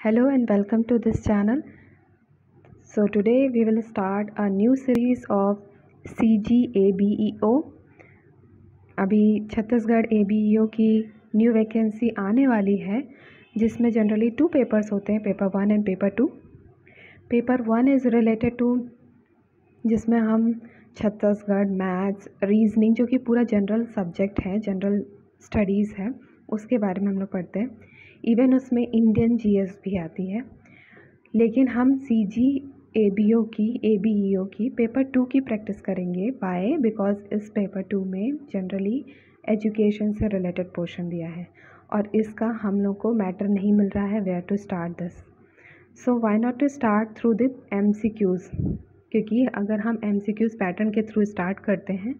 Hello and welcome to this channel. So today we will start a new series of CGABEO. अभी Chhattisgarh ABEO की new vacancy आने वाली है जिसमें generally 2 papers होते हैं, paper 1 and paper 2. Paper 1 is related to जिसमें हम छत्तीसगढ़ मैथ्स रीजनिंग जो कि पूरा जनरल सब्जेक्ट है, जनरल स्टडीज़ है, उसके बारे में हम लोग पढ़ते हैं. इवन उसमें इंडियन GS भी आती है. लेकिन हम CGABEO की पेपर 2 की प्रैक्टिस करेंगे. वाई? बिकॉज इस पेपर 2 में जनरली एजुकेशन से रिलेटेड पोर्शन दिया है और इसका हम लोग को मैटर नहीं मिल रहा है where to start this. So why not to start through the MCQs, क्योंकि अगर हम MCQs पैटर्न के थ्रू स्टार्ट करते हैं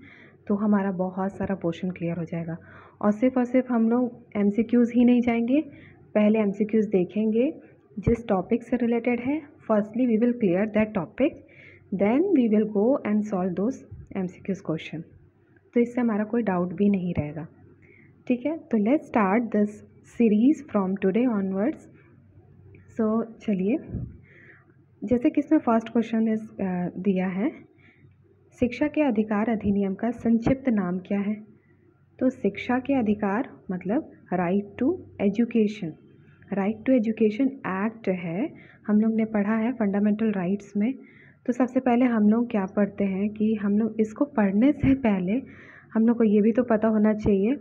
तो हमारा बहुत सारा पोर्शन क्लियर हो जाएगा. और सिर्फ हम लोग MCQs ही नहीं जाएंगे, पहले MCQs देखेंगे जिस टॉपिक से रिलेटेड है. Firstly we will clear that topic, then we will go and solve those MCQs question. तो इससे हमारा कोई डाउट भी नहीं रहेगा. ठीक है, तो let's start this series from today onwards. So चलिए, जैसे कि इसमें फर्स्ट क्वेश्चन इस दिया है, शिक्षा के अधिकार अधिनियम का संक्षिप्त नाम क्या है? तो शिक्षा के अधिकार मतलब right to education. Right to education act है, हम लोग ने पढ़ा है फंडामेंटल राइट्स में. तो सबसे पहले हम लोग क्या पढ़ते हैं कि हम लोग इसको पढ़ने से पहले हम लोग को ये भी तो पता होना चाहिए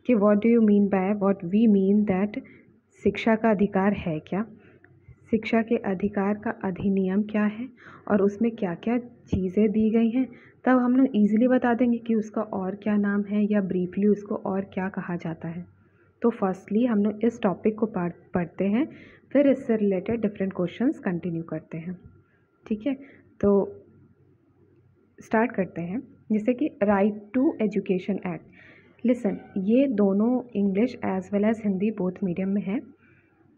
कि what do you mean by, what we mean that शिक्षा का अधिकार है क्या, शिक्षा के अधिकार का अधिनियम क्या है और उसमें क्या क्या चीज़ें दी गई हैं. तब हम लोग ईज़िली बता देंगे कि उसका और क्या नाम है या ब्रीफली उसको और क्या कहा जाता है. तो फर्स्टली हम लोग इस टॉपिक को पढ़ते हैं, फिर इससे रिलेटेड डिफरेंट क्वेश्चंस कंटिन्यू करते हैं. ठीक है, तो स्टार्ट करते हैं. जैसे कि right to education act. Listen, ये दोनों English as well as Hindi both medium में है,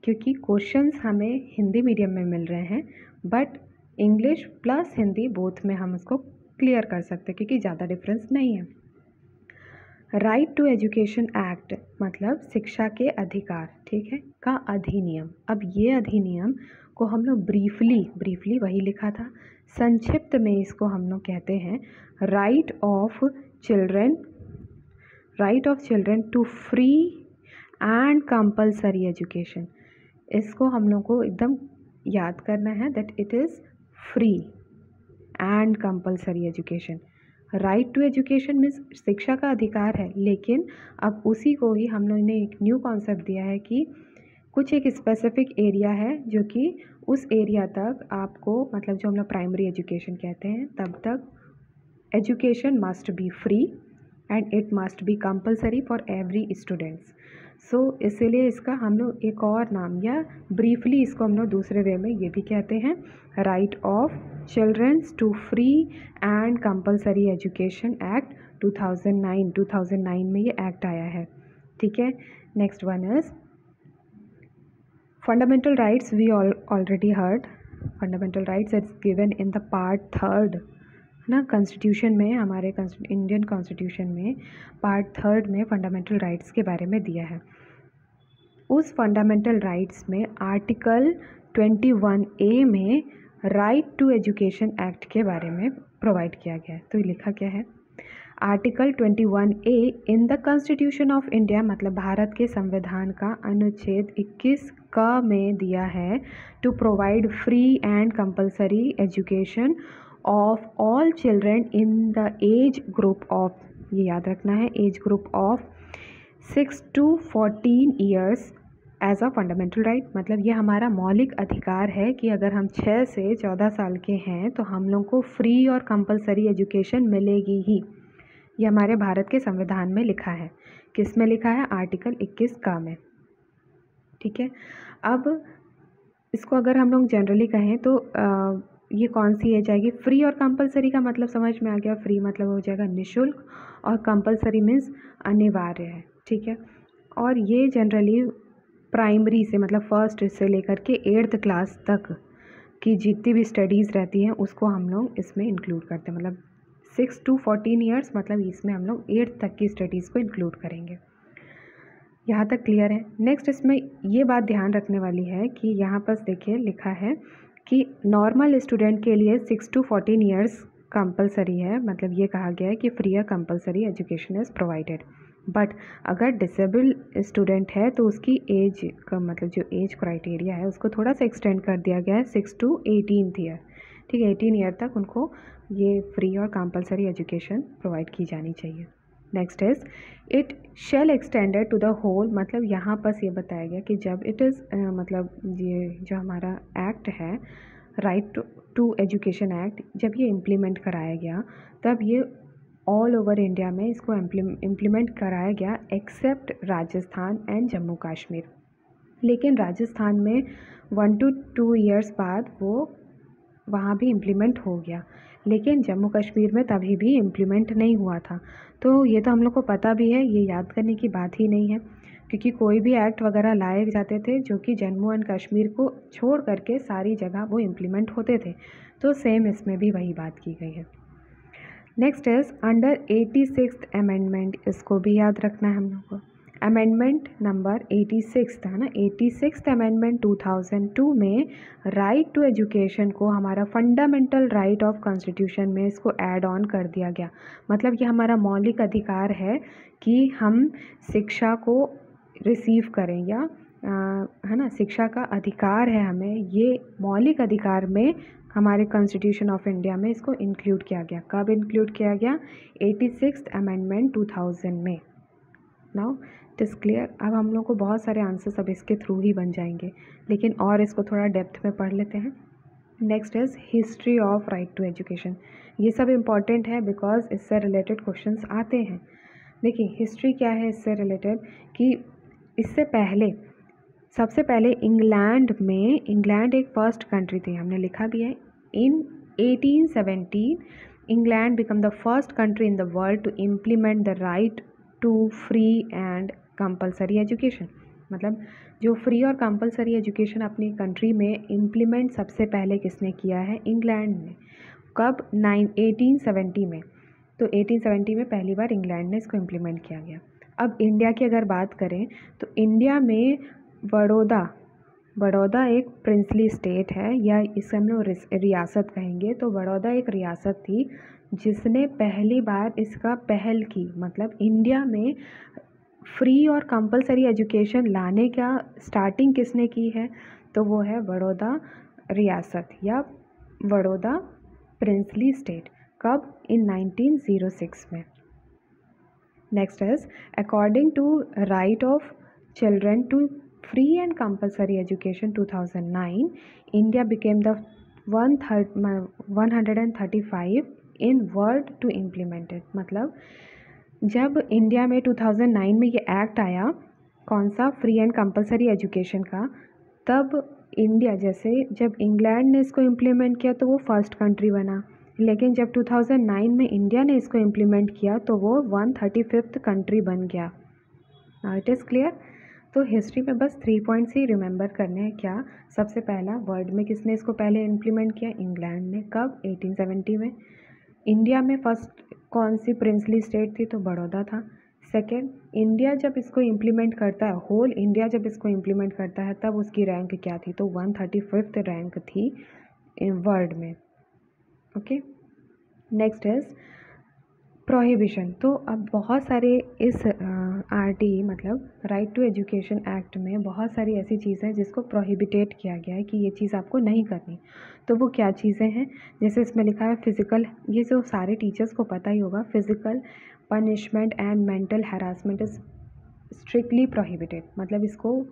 क्योंकि क्वेश्चंस हमें हिंदी मीडियम में मिल रहे हैं, but English plus Hindi both में हम उसको क्लियर कर सकते हैं क्योंकि ज़्यादा डिफरेंस नहीं है. राइट टू एजुकेशन एक्ट मतलब शिक्षा के अधिकार, ठीक है, का अधिनियम. अब ये अधिनियम को हम लोग ब्रीफली वही लिखा था, संक्षिप्त में इसको हम लोग कहते हैं right of children to free and compulsory education. इसको हम लोग को एकदम याद करना है that it is free and compulsory education. Right to education means शिक्षा का अधिकार है, लेकिन अब उसी को ही हम लोग ने एक न्यू कॉन्सेप्ट दिया है कि कुछ एक स्पेसिफिक एरिया है जो कि उस एरिया तक आपको, मतलब जो हम लोग प्राइमरी एजुकेशन कहते हैं, तब तक education must be free and it must be compulsory for every students. So इसीलिए इसका हम लोग एक और नाम या ब्रीफली इसको हम लोग दूसरे वे में ये भी कहते हैं right of children's to free and compulsory education act 2009 में ये एक्ट आया है. ठीक है, next one is fundamental rights. We already heard fundamental rights. It's given in the part 3 ना, कॉन्स्टिट्यूशन में, हमारे इंडियन कॉन्स्टिट्यूशन में पार्ट 3 में फंडामेंटल राइट्स के बारे में दिया है. उस फंडामेंटल राइट्स में आर्टिकल 21A में राइट टू एजुकेशन एक्ट के बारे में प्रोवाइड किया गया है. तो लिखा क्या है? Article 21A in the constitution of India मतलब भारत के संविधान का अनुच्छेद 21 क में दिया है to provide free and compulsory education of all children in the age group of, ये याद रखना है, age group of 6 to 14 years age a fundamental right. मतलब ये हमारा मौलिक अधिकार है कि अगर हम 6 से 14 साल के हैं तो हम लोग को फ्री और कंपल्सरी एजुकेशन मिलेगी ही. ये हमारे भारत के संविधान में लिखा है. किस में लिखा है? आर्टिकल 21 का में. ठीक है, अब इसको अगर हम लोग जनरली कहें तो ये कौन सी एज आएगी? फ्री और कंपल्सरी का मतलब समझ में आ गया. फ्री मतलब हो जाएगा निःशुल्क और कंपल्सरी मीन्स अनिवार्य है. ठीक है, और ये जनरली प्राइमरी से मतलब फर्स्ट से लेकर के 8th क्लास तक की जितनी भी स्टडीज़ रहती हैं उसको हम लोग इसमें इंक्लूड करते हैं. मतलब 6 to 14 ईयर्स मतलब इसमें हम लोग 8th तक की स्टडीज़ को इंक्लूड करेंगे. यहाँ तक क्लियर है। नेक्स्ट इसमें ये बात ध्यान रखने वाली है कि यहाँ पर देखिए लिखा है कि नॉर्मल स्टूडेंट के लिए 6 to 14 ईयर्स कंपलसरी है, मतलब ये कहा गया है कि फ्री और compulsory education is provided. But अगर डिसेबल स्टूडेंट है तो उसकी एज का मतलब जो एज क्राइटेरिया है उसको थोड़ा सा एक्सटेंड कर दिया गया है 6 to 18 ईयर। ठीक है, 18 ईयर तक उनको ये फ्री और कंपलसरी एजुकेशन प्रोवाइड की जानी चाहिए। Next is it shall extended to the whole, मतलब यहाँ बस ये बताया गया कि जब इट इज़ मतलब ये जो हमारा एक्ट है राइट टू एजुकेशन एक्ट, जब ये इम्प्लीमेंट कराया गया तब ये ऑल ओवर इंडिया में इसको इम्प्लीमेंट कराया गया एक्सेप्ट राजस्थान एंड जम्मू कश्मीर। लेकिन राजस्थान में 1 to 2 ईयर्स बाद वो वहाँ भी इम्प्लीमेंट हो गया, लेकिन जम्मू कश्मीर में तभी भी इम्प्लीमेंट नहीं हुआ था। तो ये तो हम लोग को पता भी है, ये याद करने की बात ही नहीं है, क्योंकि कोई भी एक्ट वगैरह लाए जाते थे जो कि जम्मू एंड कश्मीर को छोड़ करके सारी जगह वो इम्प्लीमेंट होते थे। तो सेम इसमें भी वही बात की गई है। Next is under 86th amendment, इसको भी याद रखना है हम लोग को। अमेंडमेंट नंबर 86 था ना, 86th अमेंडमेंट 2002 में राइट टू एजुकेशन को हमारा फंडामेंटल राइट ऑफ कॉन्स्टिट्यूशन में इसको ऐड ऑन कर दिया गया। मतलब ये हमारा मौलिक अधिकार है कि हम शिक्षा को रिसीव करें या है ना, शिक्षा का अधिकार है हमें, ये मौलिक अधिकार में हमारे कॉन्स्टिट्यूशन ऑफ इंडिया में इसको इंक्लूड किया गया। कब इंक्लूड किया गया? 86th अमेंडमेंट 2000 में। Now it is clear. अब हम लोग को बहुत सारे आंसर्स अब इसके थ्रू ही बन जाएंगे, लेकिन और इसको थोड़ा डेप्थ में पढ़ लेते हैं। Next is history of right to education. ये सब इम्पॉर्टेंट है बिकॉज इससे रिलेटेड क्वेश्चंस आते हैं। देखिए हिस्ट्री क्या है इससे रिलेटेड, कि इससे पहले सबसे पहले इंग्लैंड एक फर्स्ट कंट्री थी, हमने लिखा भी है। In 1817 England become the first country in the world to implement the right to free and compulsory education. मतलब जो फ्री और कंपलसरी एजुकेशन अपनी कंट्री में इम्प्लीमेंट सबसे पहले किसने किया है? इंग्लैंड ने। कब? 1870 में। तो 1870 में पहली बार इंग्लैंड ने इसको इम्प्लीमेंट किया गया। अब इंडिया की अगर बात करें तो इंडिया में बड़ौदा एक प्रिंसली स्टेट है, या इसे हम लोग रियासत कहेंगे। तो बड़ौदा एक रियासत थी जिसने पहली बार इसका पहल की, मतलब इंडिया में फ्री और कंपलसरी एजुकेशन लाने का स्टार्टिंग किसने की है? तो वो है बड़ौदा रियासत या बड़ौदा प्रिंसली स्टेट। कब? इन 1906 में। Next is according to right of children to free and compulsory education 2009 India became the 135 in world to implemented. मतलब जब इंडिया में 2009 में ये एक्ट आया, कौन सा? फ्री एंड कंपलसरी एजुकेशन का, तब इंडिया, जैसे जब इंग्लैंड ने इसको इम्प्लीमेंट किया तो वो फर्स्ट कंट्री बना, लेकिन जब 2009 में इंडिया ने इसको इम्प्लीमेंट किया तो वो 135th कंट्री बन गया। Now it is clear. तो हिस्ट्री में बस 3 पॉइंट्स ही रिमेंबर करने हैं। क्या? सबसे पहला, वर्ल्ड में किसने इसको पहले इम्प्लीमेंट किया? इंग्लैंड ने। कब? 1870 में। इंडिया में फर्स्ट कौन सी प्रिंसली स्टेट थी? तो बड़ौदा था। सेकेंड, इंडिया जब इसको इम्प्लीमेंट करता है, होल इंडिया जब इसको इम्प्लीमेंट करता है तब उसकी रैंक क्या थी? तो 135th रैंक थी वर्ल्ड में। ओके। Next is prohibition. तो अब बहुत सारे इस RT मतलब राइट टू एजुकेशन एक्ट में बहुत सारी ऐसी चीज़ें हैं जिसको प्रोहिबिटेट किया गया है कि ये चीज़ आपको नहीं करनी। तो वो क्या चीज़ें हैं? जैसे इसमें लिखा है फिज़िकल, ये जो सारे टीचर्स को पता ही होगा, physical punishment and mental harassment is strictly prohibited. मतलब इसको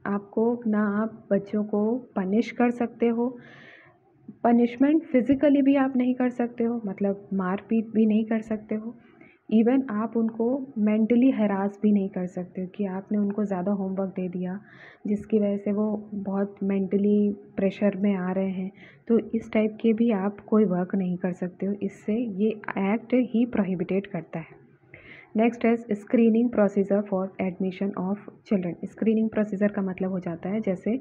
आपको ना आप बच्चों को पनिश कर सकते हो, पनिशमेंट फिज़िकली भी आप नहीं कर सकते हो, मतलब मारपीट भी नहीं कर सकते हो, इवन आप उनको मेंटली हरास भी नहीं कर सकते हो कि आपने उनको ज़्यादा होमवर्क दे दिया जिसकी वजह से वो बहुत मेंटली प्रेशर में आ रहे हैं, तो इस टाइप के भी आप कोई वर्क नहीं कर सकते हो। इससे ये एक्ट ही प्रोहिबिटेट करता है। नेक्स्ट है screening procedure for admission of children. Screening procedure का मतलब हो जाता है जैसे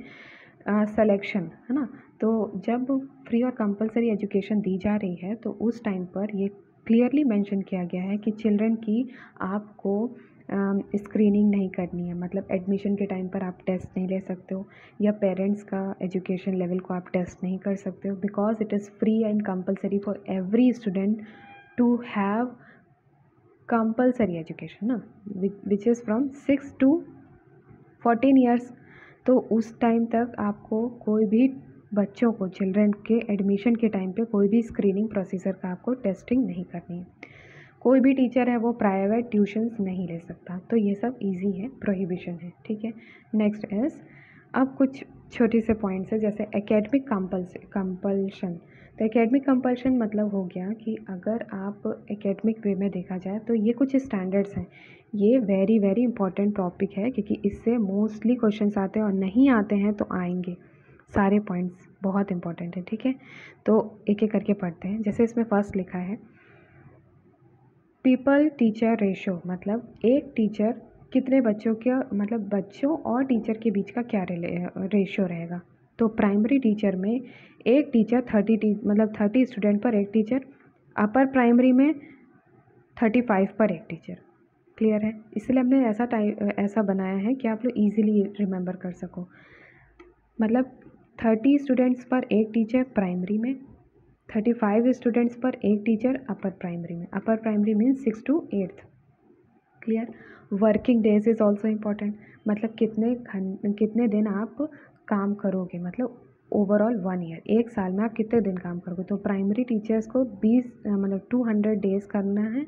सिलेक्शन, है ना। तो जब फ्री और कंपलसरी एजुकेशन दी जा रही है तो उस टाइम पर ये क्लियरली मेंशन किया गया है कि चिल्ड्रन की आपको स्क्रीनिंग नहीं करनी है, मतलब एडमिशन के टाइम पर आप टेस्ट नहीं ले सकते हो, या पेरेंट्स का एजुकेशन लेवल को आप टेस्ट नहीं कर सकते हो, because it is free and compulsory for every student to have compulsory education ना, which is from 6 to 14 years. तो उस टाइम तक आपको कोई भी बच्चों को, चिल्ड्रन के एडमिशन के टाइम पे कोई भी स्क्रीनिंग प्रोसीजर का आपको टेस्टिंग नहीं करनी है। कोई भी टीचर है वो प्राइवेट ट्यूशन्स नहीं ले सकता। तो ये सब इजी है, प्रोहिबिशन है, ठीक है। नेक्स्ट इज़, अब कुछ छोटे से पॉइंट्स है, जैसे एकेडमिक कंपल्शन। तो एकेडमिक कंपल्शन मतलब हो गया कि अगर आप एकेडमिक वे में देखा जाए तो ये कुछ स्टैंडर्ड्स हैं। ये वेरी वेरी इंपॉर्टेंट टॉपिक है, क्योंकि इससे मोस्टली क्वेश्चंस आते हैं, और नहीं आते हैं तो आएंगे। सारे पॉइंट्स बहुत इंपॉर्टेंट है, ठीक है। तो एक एक करके पढ़ते हैं। जैसे इसमें फर्स्ट लिखा है पीपल टीचर रेशो, मतलब एक टीचर कितने बच्चों का, मतलब बच्चों और टीचर के बीच का क्या रेशो रहेगा। तो प्राइमरी टीचर में एक टीचर 30 स्टूडेंट पर एक टीचर, अपर प्राइमरी में 35 पर एक टीचर। क्लियर है? इसलिए हमने ऐसा बनाया है कि आप लोग ईजिली रिमेंबर कर सको। मतलब 30 स्टूडेंट्स पर एक टीचर प्राइमरी में, 35 स्टूडेंट्स पर एक टीचर अपर प्राइमरी में। Upper primary means 6 to 8। Clear? Working days is also important, मतलब कितने दिन आप काम करोगे, मतलब ओवरऑल 1 ईयर, एक साल में आप कितने दिन काम करोगे। तो प्राइमरी टीचर्स को 200 डेज़ करना है,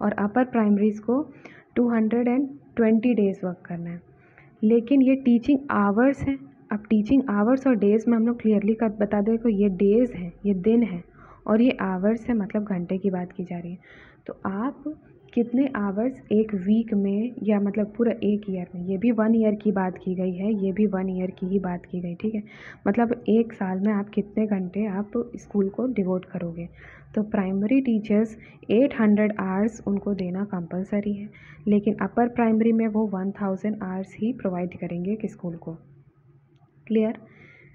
और अपर प्राइमरीज को 220 डेज़ वर्क करना है। लेकिन ये टीचिंग आवर्स हैं। अब टीचिंग आवर्स और डेज़ में हम लोग क्लियरली बता दें कि ये डेज़ हैं, ये दिन हैं, और ये आवर्स है, मतलब घंटे की बात की जा रही है। तो आप कितने आवर्स एक वीक में, या मतलब पूरा एक ईयर में, ये भी 1 ईयर की बात की गई है, ये भी 1 ईयर की ही बात की गई, ठीक है। मतलब एक साल में आप कितने घंटे आप स्कूल को डिवोट करोगे। तो प्राइमरी टीचर्स 800 आवर्स उनको देना कंपलसरी है, लेकिन अपर प्राइमरी में वो 1000 आवर्स ही प्रोवाइड करेंगे कि स्कूल को। Clear?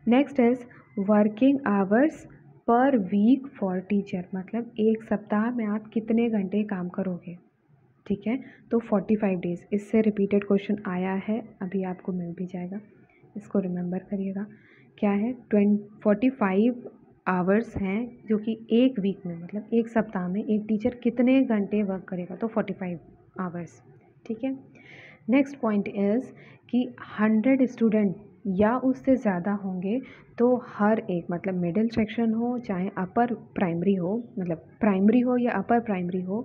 Next is working hours per week for teacher, मतलब एक सप्ताह में आप कितने घंटे काम करोगे, ठीक है। तो 45 डेज़। इससे रिपीटेड क्वेश्चन आया है, अभी आपको मिल भी जाएगा, इसको रिमेंबर करिएगा। क्या है? 45 आवर्स हैं, जो कि एक वीक में, मतलब एक सप्ताह में एक टीचर कितने घंटे वर्क करेगा, तो 45 आवर्स, ठीक है। नेक्स्ट पॉइंट इज़ कि 100 स्टूडेंट या उससे ज़्यादा होंगे तो हर एक, मतलब मिडिल सेक्शन हो चाहे अपर प्राइमरी हो, मतलब प्राइमरी हो या अपर प्राइमरी हो,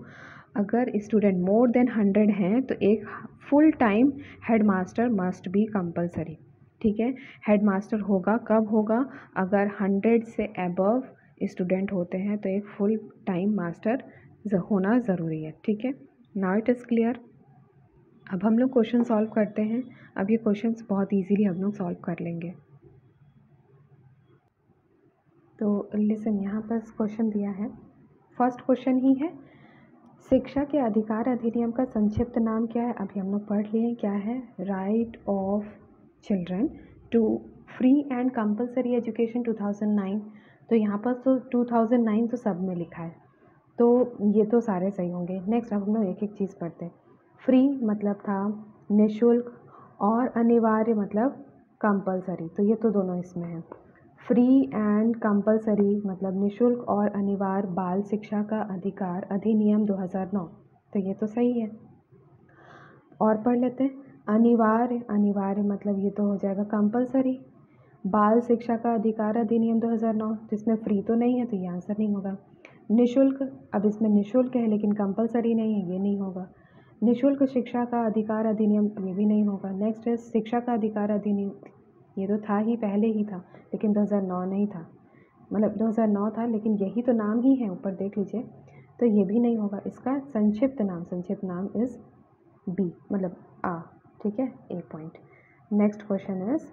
अगर स्टूडेंट मोर देन 100 हैं तो एक full time head master must be compulsory, ठीक है। हेड मास्टर होगा, कब होगा? अगर 100 से अबव स्टूडेंट होते हैं तो एक फुल टाइम मास्टर होना ज़रूरी है, ठीक है। Now it is clear. अब हम लोग क्वेश्चन सॉल्व करते हैं। अब ये क्वेश्चंस बहुत इजीली हम लोग सॉल्व कर लेंगे। तो लिसन, यहाँ पर क्वेश्चन दिया है, फर्स्ट क्वेश्चन ही है, शिक्षा के अधिकार अधिनियम का संक्षिप्त नाम क्या है? अभी हम लोग पढ़ लिए क्या है, right of children to free and compulsory education 2009। तो यहाँ पर तो 2009 तो सब में लिखा है, तो ये तो सारे सही होंगे। नेक्स्ट अब हम लोग एक एक चीज़ पढ़ते हैं। फ्री मतलब था निःशुल्क, और अनिवार्य मतलब कंपलसरी, तो ये तो दोनों इसमें है। फ्री एंड कंपलसरी मतलब निःशुल्क और अनिवार्य बाल शिक्षा का अधिकार अधिनियम 2009, तो ये तो सही है। और पढ़ लेते हैं, अनिवार्य मतलब ये तो हो जाएगा कंपलसरी। बाल शिक्षा का अधिकार अधिनियम 2009, जिसमें फ्री तो नहीं है तो ये आंसर नहीं होगा। निःशुल्क, अब इसमें निःशुल्क है लेकिन कंपलसरी नहीं है, ये नहीं होगा। निःशुल्क शिक्षा का अधिकार अधिनियम, ये भी नहीं होगा। नेक्स्ट है शिक्षा का अधिकार अधिनियम, ये तो था ही, पहले ही था, लेकिन 2009 नहीं था, मतलब 2009 था लेकिन यही तो नाम ही है, ऊपर देख लीजिए, तो ये भी नहीं होगा। इसका संक्षिप्त नाम इज़ बी, मतलब आ, ठीक है, a point. Next question is,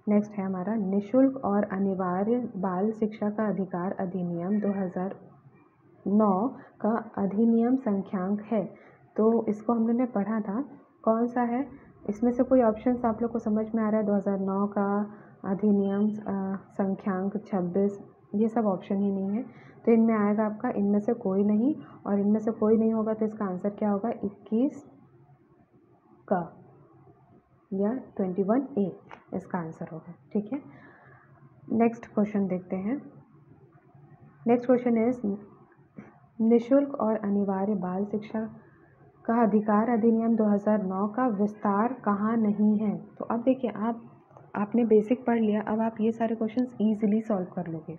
next है हमारा, निःशुल्क और अनिवार्य बाल शिक्षा का अधिकार अधिनियम 2009 का अधिनियम संख्यांक है। तो इसको हम लोगों ने पढ़ा था, कौन सा है? इसमें से कोई ऑप्शंस आप लोग को समझ में आ रहा है? 2009 का अधिनियम संख्यांक 26, ये सब ऑप्शन ही नहीं है, तो इनमें आएगा आपका इनमें से कोई नहीं, और इनमें से कोई नहीं होगा तो इसका आंसर क्या होगा? 21 का या 21A इसका आंसर होगा। ठीक है, नेक्स्ट क्वेश्चन देखते हैं। नेक्स्ट क्वेश्चन इज निःशुल्क और अनिवार्य बाल शिक्षा का अधिकार अधिनियम 2009 का विस्तार कहाँ नहीं है। तो अब देखिए, आपने बेसिक पढ़ लिया, अब आप ये सारे क्वेश्चंस इजीली सॉल्व कर लोगे।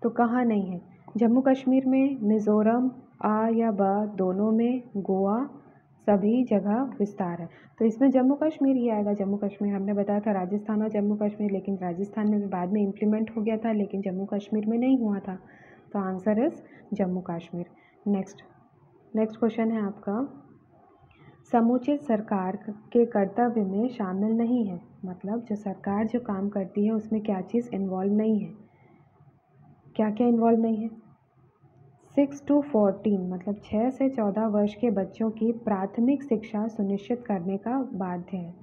तो कहाँ नहीं है? जम्मू कश्मीर में, मिज़ोरम आ या ब दोनों में, गोवा सभी जगह विस्तार है। तो इसमें जम्मू कश्मीर ही आएगा। जम्मू कश्मीर हमने बताया था राजस्थान और जम्मू कश्मीर, लेकिन राजस्थान में बाद में इम्प्लीमेंट हो गया था, लेकिन जम्मू कश्मीर में नहीं हुआ था। तो answer is Jammu Kashmir. Next question है आपका, समुचित सरकार के कर्तव्य में शामिल नहीं है। मतलब जो सरकार जो काम करती है उसमें क्या चीज़ इन्वॉल्व नहीं है? क्या क्या इन्वॉल्व नहीं है? 6 to 14 मतलब 6 से 14 वर्ष के बच्चों की प्राथमिक शिक्षा सुनिश्चित करने का बाध्य है।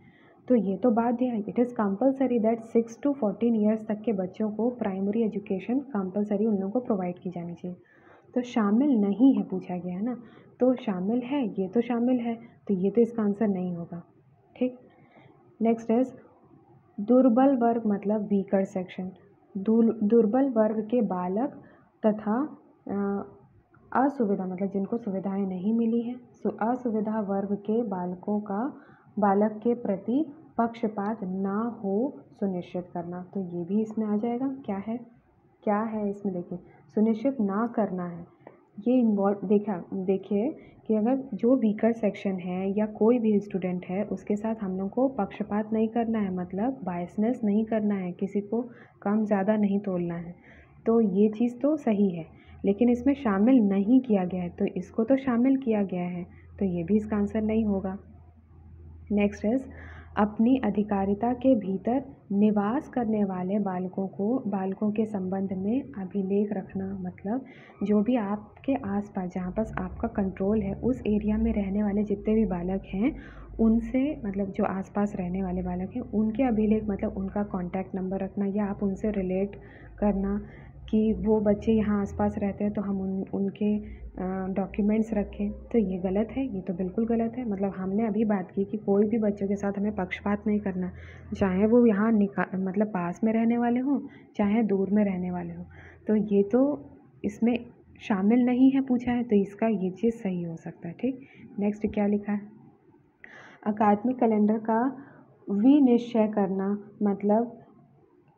तो ये तो बाध्य है, it is compulsory that 6 to 14 years तक के बच्चों को प्राइमरी एजुकेशन कंपलसरी उन लोगों को प्रोवाइड की जानी चाहिए। तो शामिल नहीं है पूछा गया है ना, तो शामिल है, ये तो शामिल है, तो ये तो इसका आंसर नहीं होगा। ठीक, नेक्स्ट इज दुर्बल वर्ग मतलब वीकर सेक्शन। दुर्बल वर्ग के बालक तथा असुविधा मतलब जिनको सुविधाएं नहीं मिली हैं, असुविधा वर्ग के बालक के प्रति पक्षपात ना हो सुनिश्चित करना। तो ये भी इसमें आ जाएगा। क्या है इसमें? देखिए, सुनिश्चित ना करना है, ये इन्वॉल्व देखिए कि अगर जो वीकर सेक्शन है या कोई भी स्टूडेंट है उसके साथ हम लोग को पक्षपात नहीं करना है, मतलब बायसनेस नहीं करना है, किसी को कम ज़्यादा नहीं तोलना है। तो ये चीज़ तो सही है, लेकिन इसमें शामिल नहीं किया गया है, तो इसको तो शामिल किया गया है, तो ये भी इसका आंसर नहीं होगा। नेक्स्ट इज अपनी अधिकारिता के भीतर निवास करने वाले बालकों के संबंध में अभिलेख रखना। मतलब जो भी आपके आसपास, जहाँ पास आपका कंट्रोल है, उस एरिया में रहने वाले जितने भी बालक हैं उनसे, मतलब जो आसपास रहने वाले बालक हैं उनके अभिलेख, मतलब उनका कॉन्टैक्ट नंबर रखना, या आप उनसे रिलेट करना कि वो बच्चे यहाँ आसपास रहते हैं तो हम उनके डॉक्यूमेंट्स रखें। तो ये गलत है, ये तो बिल्कुल गलत है। मतलब हमने अभी बात की कि कोई भी बच्चों के साथ हमें पक्षपात नहीं करना, चाहे वो यहाँ मतलब पास में रहने वाले हों चाहे दूर में रहने वाले हों। तो ये तो इसमें शामिल नहीं है पूछा है, तो इसका ये चीज़ सही हो सकता है। ठीक, नेक्स्ट क्या लिखा है, अकादमिक कैलेंडर का विनिश्चय करना। मतलब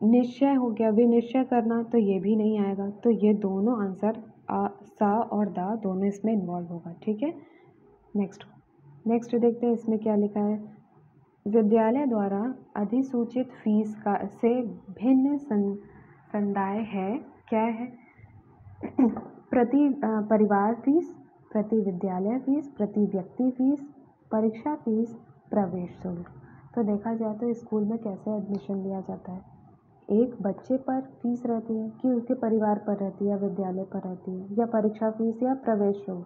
निश्चय हो गया, विनिश्चय करना, तो ये भी नहीं आएगा। तो ये दोनों आंसर सा और दा दोनों इसमें इन्वॉल्व होगा। ठीक है, नेक्स्ट देखते हैं इसमें क्या लिखा है, विद्यालय द्वारा अधिसूचित फीस का से भिन्न संदाय है। क्या है? प्रति परिवार फीस, प्रति विद्यालय फीस, प्रति व्यक्ति फीस, परीक्षा फीस, प्रवेश शुल्क। तो देखा जाए तो स्कूल में कैसे एडमिशन लिया जाता है, एक बच्चे पर फीस रहती है कि उसके परिवार पर रहती है या विद्यालय पर रहती है, या परीक्षा फीस या प्रवेश शुल्क।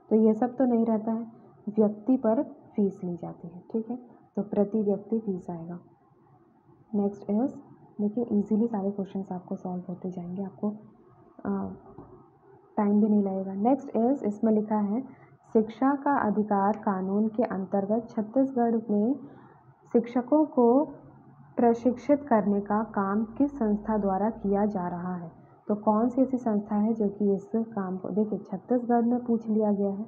तो ये सब तो नहीं रहता है, व्यक्ति पर फीस ली जाती है। ठीक है, तो प्रति व्यक्ति फीस आएगा। नेक्स्ट इज, देखिए इजीली सारे क्वेश्चंस आपको सॉल्व होते जाएंगे, आपको टाइम भी नहीं लगेगा। नेक्स्ट इज, इसमें लिखा है शिक्षा का अधिकार कानून के अंतर्गत छत्तीसगढ़ में शिक्षकों को प्रशिक्षित करने का काम किस संस्था द्वारा किया जा रहा है। तो कौन सी ऐसी संस्था है जो कि इस काम को, देखिए छत्तीसगढ़ में पूछ लिया गया है,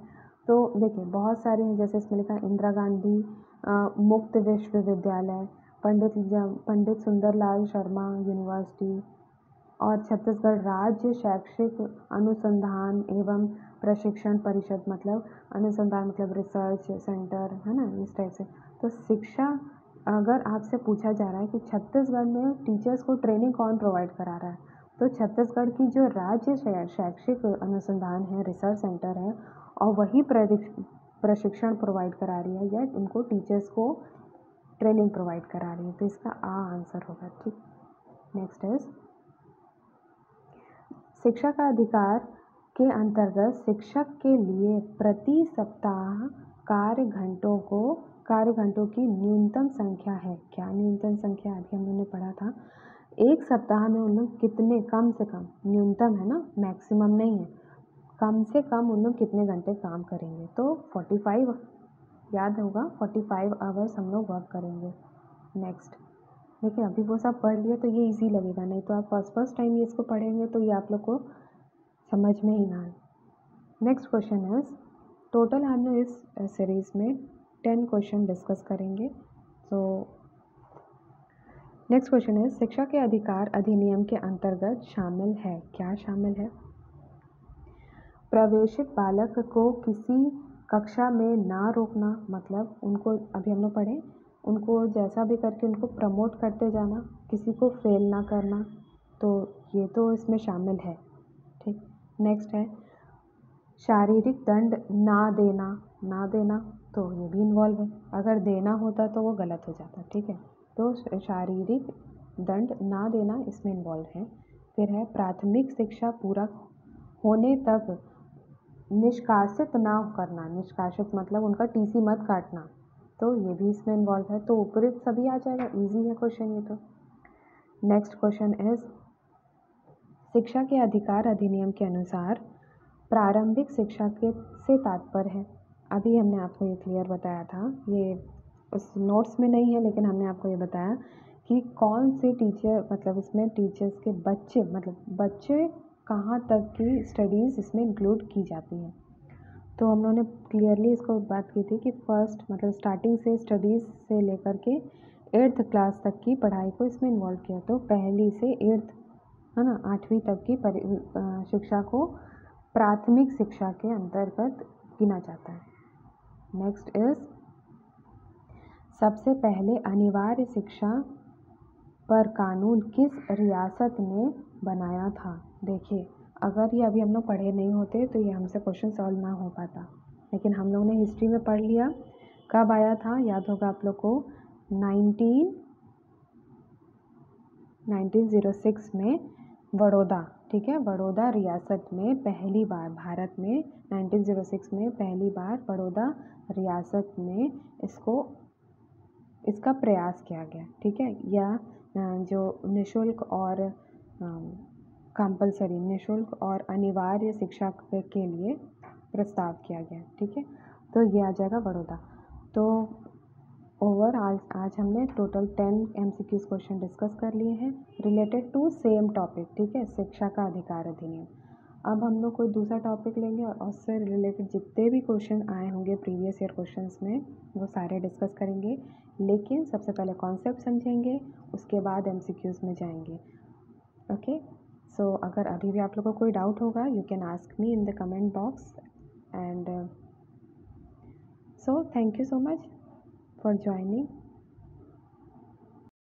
तो देखिए बहुत सारे हैं, जैसे इसमें लिखा है इंदिरा गांधी मुक्त विश्वविद्यालय, पंडित सुंदरलाल शर्मा यूनिवर्सिटी, और छत्तीसगढ़ राज्य शैक्षिक अनुसंधान एवं प्रशिक्षण परिषद, मतलब अनुसंधान मतलब रिसर्च सेंटर है ना, इस टाइप से। तो शिक्षा, अगर आपसे पूछा जा रहा है कि छत्तीसगढ़ में टीचर्स को ट्रेनिंग कौन प्रोवाइड करा रहा है, तो छत्तीसगढ़ की जो राज्य शैक्षिक अनुसंधान है, रिसर्च सेंटर है, और वही प्रशिक्षण प्रोवाइड करा रही है, या उनको टीचर्स को ट्रेनिंग प्रोवाइड करा रही है। तो इसका आंसर होगा। ठीक, नेक्स्ट इज, शिक्षा का अधिकार के अंतर्गत शिक्षक के लिए प्रति सप्ताह कार्य घंटों की न्यूनतम संख्या है। क्या न्यूनतम संख्या? अभी हम लोगों ने पढ़ा था, एक सप्ताह में उन लोग कितने, कम से कम, न्यूनतम है ना, मैक्सिमम नहीं है, कम से कम उन लोग कितने घंटे काम करेंगे। तो 45 याद होगा 45 आवर्स हम लोग वर्क करेंगे। नेक्स्ट देखिए, अभी वो सब पढ़ लिए तो ये इजी लगेगा, नहीं तो आप फर्स्ट टाइम ये इसको पढ़ेंगे तो ये आप लोग को समझ में ही ना आए। नेक्स्ट क्वेश्चन इज, टोटल हम लोग इस सीरीज़ में 10 क्वेश्चन डिस्कस करेंगे। सो नेक्स्ट क्वेश्चन है, शिक्षा के अधिकार अधिनियम के अंतर्गत शामिल है, क्या शामिल है? प्रवेशित बालक को किसी कक्षा में ना रोकना, मतलब उनको, अभी हम लोग पढ़े, उनको जैसा भी करके उनको प्रमोट करते जाना, किसी को फेल ना करना, तो ये तो इसमें शामिल है। ठीक, नेक्स्ट है शारीरिक दंड ना देना, ना देना तो ये भी इन्वॉल्व है, अगर देना होता तो वो गलत हो जाता। ठीक है, तो शारीरिक दंड ना देना इसमें इन्वॉल्व है। फिर है प्राथमिक शिक्षा पूरा होने तक निष्कासित ना करना, निष्कासित मतलब उनका टीसी मत काटना, तो ये भी इसमें इन्वॉल्व है। तो उपयुक्त सभी आ जाएगा, इजी है क्वेश्चन ये तो। नेक्स्ट क्वेश्चन इज, शिक्षा के अधिकार अधिनियम के अनुसार प्रारंभिक शिक्षा के से तात्पर्य है, अभी हमने आपको ये क्लियर बताया था, ये उस नोट्स में नहीं है लेकिन हमने आपको ये बताया कि कौन से टीचर, मतलब इसमें टीचर्स के बच्चे, मतलब बच्चे कहाँ तक की स्टडीज़ इसमें इंक्लूड की जाती हैं। तो हम लोगों ने क्लियरली इसको बात की थी कि फर्स्ट मतलब स्टार्टिंग से स्टडीज़ से लेकर के 8th क्लास तक की पढ़ाई को इसमें इन्वॉल्व किया। तो पहली से 8th, है ना, 8वीं तक की शिक्षा को प्राथमिक शिक्षा के अंतर्गत गिना जाता है। नेक्स्ट इज, सबसे पहले अनिवार्य शिक्षा पर कानून किस रियासत ने बनाया था? देखिए, अगर ये अभी हम लोग पढ़े नहीं होते तो ये हमसे क्वेश्चन सॉल्व ना हो पाता, लेकिन हम लोग ने हिस्ट्री में पढ़ लिया। कब आया था? याद होगा आप लोग को, 1906 में बड़ौदा, ठीक है, बड़ौदा रियासत में पहली बार, भारत में 1906 में पहली बार बड़ौदा रियासत में इसका प्रयास किया गया। ठीक है, या जो निःशुल्क और कंपलसरी, निःशुल्क और अनिवार्य शिक्षा के लिए प्रस्ताव किया गया। ठीक है, तो ये आ जाएगा बड़ौदा। तो आज हमने टोटल 10 MCQs क्वेश्चन डिस्कस कर लिए हैं रिलेटेड टू सेम टॉपिक। ठीक है, शिक्षा का अधिकार अधिनियम। अब हम लोग कोई दूसरा टॉपिक लेंगे और उससे रिलेटेड जितने भी क्वेश्चन आए होंगे प्रीवियस ईयर क्वेश्चंस में वो सारे डिस्कस करेंगे, लेकिन सबसे पहले कॉन्सेप्ट समझेंगे, उसके बाद MCQs में जाएंगे। ओके, सो अगर अभी भी आप लोगों को कोई डाउट होगा, you can ask me in the comment box, and so thank you so much for joining.